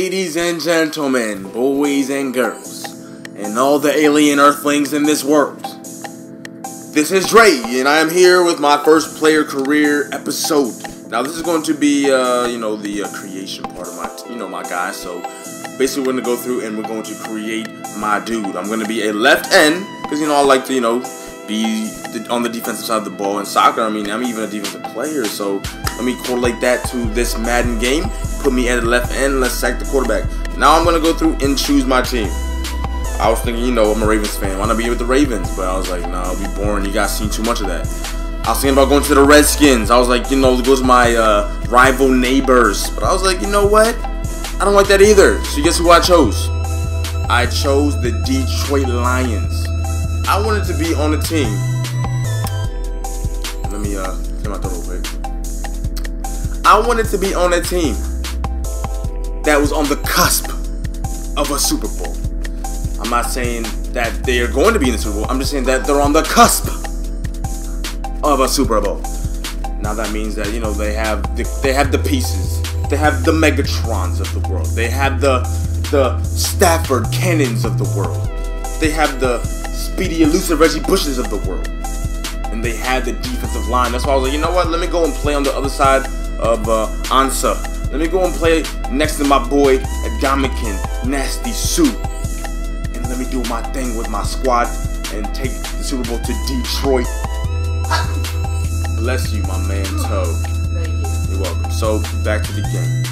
Ladies and gentlemen, boys and girls, and all the alien earthlings in this world, this is Dre, and I am here with my first player career episode. Now, this is going to be, the creation part of my guy. So, basically, we're going to go through and we're going to create my dude. I'm going to be a left end, because, I like to, be on the defensive side of the ball. In soccer, I'm even a defensive player, so let me correlate that to this Madden game. Put me at the left end, let's sack the quarterback. Now I'm going to go through and choose my team. I was thinking, I'm a Ravens fan. Why not be with the Ravens? But I was like, nah, it'll be boring. You guys seen too much of that. I was thinking about going to the Redskins. I was like, those are my rival neighbors. But I was like, you know what? I don't like that either. So guess who I chose? I chose the Detroit Lions. I wanted to be on a team. Let me clear my throat real quick. I wanted to be on a team that was on the cusp of a Super Bowl. I'm not saying that they are going to be in the Super Bowl. I'm just saying that they're on the cusp of a Super Bowl. Now that means that they have the pieces. They have the Megatrons of the world. They have the Stafford Cannons of the world. They have the speedy, elusive Reggie Bushes of the world. And they had the defensive line. That's why I was like, you know what? Let me go and play on the other side of Ansa. Let me go and play next to my boy Adamican Nasty Sue. And let me do my thing with my squad and take the Super Bowl to Detroit. Bless you, my man Toe. Thank you. You're welcome. So, back to the game.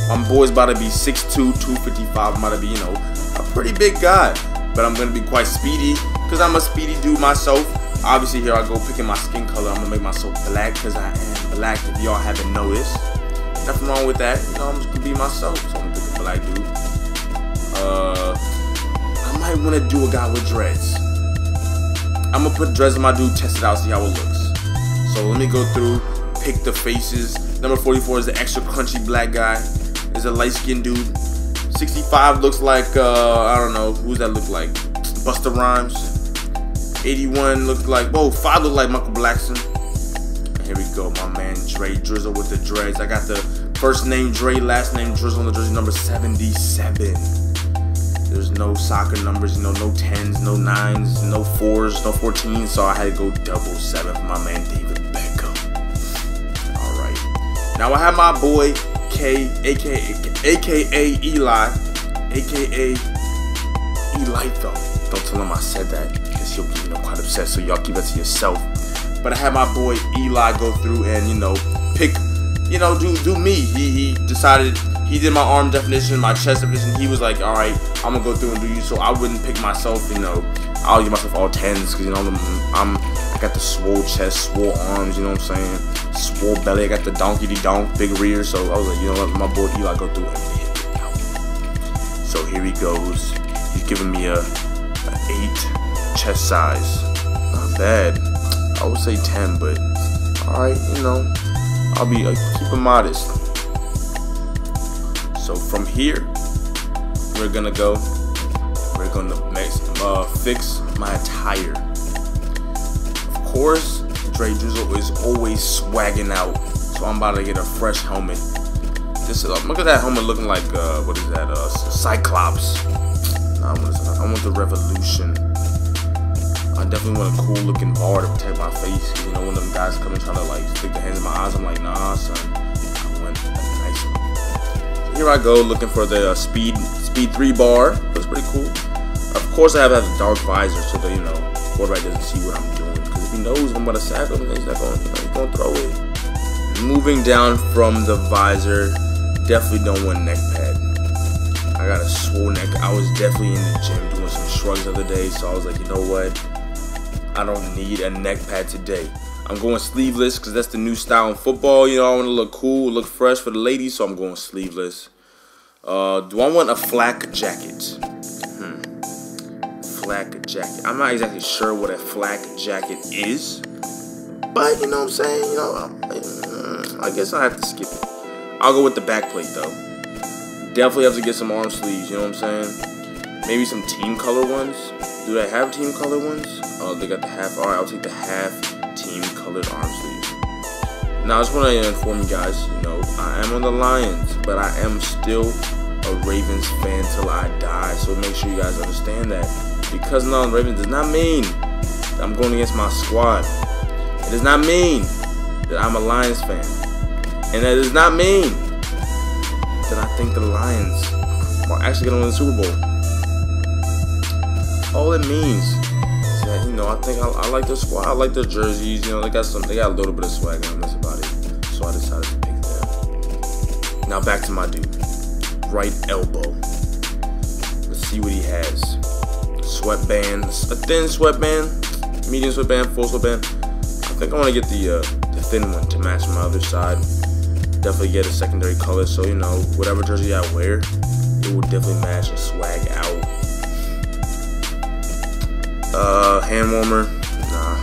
My boy's about to be 6'2", 255. I'm about to be, a pretty big guy. But I'm going to be quite speedy because I'm a speedy dude myself. Obviously, here I go picking my skin color. I'm going to make myself black because I am black, if y'all haven't noticed. Nothing wrong with that. I'm just going to be myself. So I'm going to pick a black dude. I might want to do a guy with dreads. I'm going to put dreads on my dude, test it out, see how it looks. So let me go through, pick the faces. Number 44 is the extra crunchy black guy. Is a light-skinned dude. 65 looks like, I don't know, who's that look like? Busta Rhymes. 81 looks like, 5 look like Michael Blackson. And here we go, my man Dre Drizzle with the dreads. I got the first name Dre, last name Drizzle on the jersey, number 77. There's no soccer numbers, no 10s, no 9s, no 4s, no 14s, so I had to go 7 for my man David Beckham. Alright. Now I have my boy K, aka Eli, aka Elitho. Don't tell him I said that because he'll be quite upset, so y'all keep it to yourself. But I had my boy Eli go through and pick, do me. He decided, he did my arm definition, my chest definition. He was like, all right, I'm gonna go through and do you. So I wouldn't pick myself. I'll give myself all 10s because I got the swole chest, swole arms. You know what I'm saying? Swole belly. I got the donkey-de-donk, big rear. So I was like, let my boy Eli go through and hit it out. So here he goes. He's giving me a 8 chest size. Not bad. I would say 10, but alright, I'll be keep it modest. So from here, we're gonna fix my attire. Of course, Dre Drizzle is always swagging out, so I'm about to get a fresh helmet. Look at that helmet looking like what is that? Cyclops. I want the Revolution. I definitely want a cool looking bar to protect my face. Cause when them guys come and try to stick their hands in my eyes, I'm like, nah, son. I want a nice one. So here I go looking for the speed 3 bar. Looks pretty cool. Of course, I have to have a dark visor so the quarterback doesn't see what I'm doing. Because if he knows I'm about to sack him, he's not going. He's going to throw it. Moving down from the visor, definitely don't want neck pad. I got a swole neck. I was definitely in the gym doing some shrugs the other day, so I was like, you know what? I don't need a neck pad today. I'm going sleeveless because that's the new style in football. I want to look cool, look fresh for the ladies, so I'm going sleeveless. Do I want a flak jacket? Flak jacket. I'm not exactly sure what a flak jacket is, but you know what I'm saying? I guess I have to skip it. I'll go with the back plate though. Definitely have to get some arm sleeves, you know what I'm saying? Maybe some team color ones. Do they have team color ones? Oh, they got the half. Alright, I'll take the half team colored arm sleeves. Now, I just want to inform you guys, I am on the Lions, but I am still a Ravens Ravens fan till I die. So make sure you guys understand that. Because I'm on the Ravens does not mean that I'm going against my squad. It does not mean that I'm a Lions fan. And that does not mean that I think the Lions are actually going to win the Super Bowl. All it means is that, you know, I think I like their squad. I like their jerseys. You know, they got a little bit of swag on. That's about it. So I decided to pick them. Now back to my dude. Right elbow. Let's see what he has. Sweatband, a thin sweatband, medium sweatband, full sweatband. I think I want to get the thin one to match my other side. Definitely get a secondary color, so you know whatever jersey I wear, it will definitely match and swag out. Hand warmer, nah,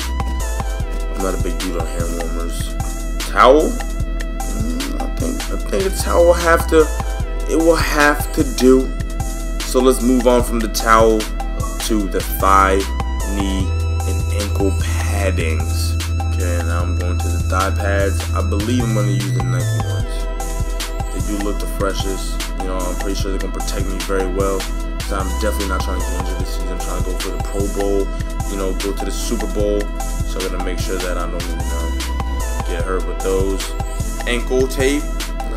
I'm not a big dude on hand warmers. Towel, I think a towel will have to do. So let's move on from the towel to the thigh, knee, and ankle paddings. Okay, now I'm going to the thigh pads. I believe I'm going to use the Nike ones. They do look the freshest. You know, I'm pretty sure they're going to protect me very well. So I'm definitely not trying to get injured this season. I'm trying to go for the Pro Bowl, you know, go to the Super Bowl. So I'm going to make sure that I don't, you know, get hurt with those. Ankle tape.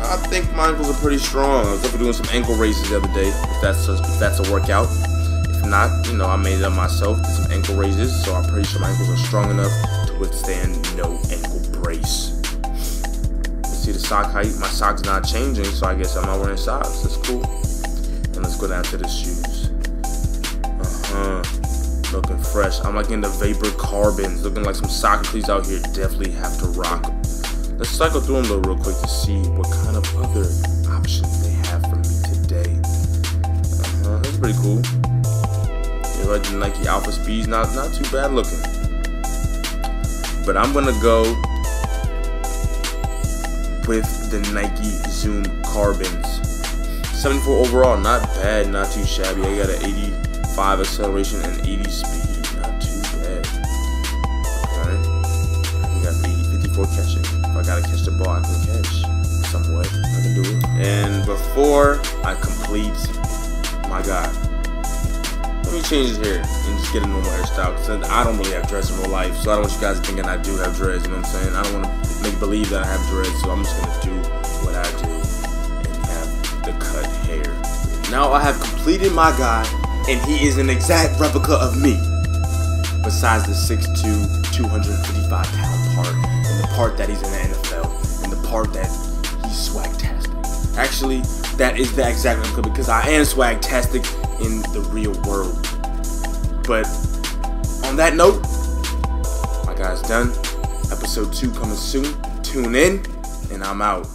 I think my ankles are pretty strong. I was definitely doing some ankle races the other day, if that's a workout. If not, you know, I made it up myself, did some ankle raises, so I'm pretty sure my ankles are strong enough to withstand no ankle brace. Let's see the sock height. My sock's not changing, so I guess I'm not wearing socks. That's cool. And let's go down to the shoes. Looking fresh. I'm like in the Vapor Carbons, looking like some soccer cleats out here. Definitely have to rock them. Let's cycle through them though real quick to see what kind of other options they have for me today. That's pretty cool. You like the Nike Alpha Speeds, not too bad looking. But I'm gonna go with the Nike Zoom Carbons. 74 overall, not bad, not too shabby. I got an 85 acceleration and 80 speed, not too bad. Alright, we got 54 catching. If I gotta catch the ball, I can catch somewhat. I can do it. And before I complete, my God, let me change his hair and just get a normal hairstyle. Because I don't really have dreads in real life, so I don't want you guys thinking I do have dreads. You know what I'm saying? I don't want to make believe that I have dreads, so I'm just gonna do what I do and have the cut hair. Now I have completed my guy, and he is an exact replica of me. Besides the 6'2", 255-pound part. And the part that he's in the NFL, and the part that he's swag-tastic. Actually, that is the exact replica because I am swag-tastic in the real world. But on that note, my guy's done. Episode 2 coming soon. Tune in, and I'm out.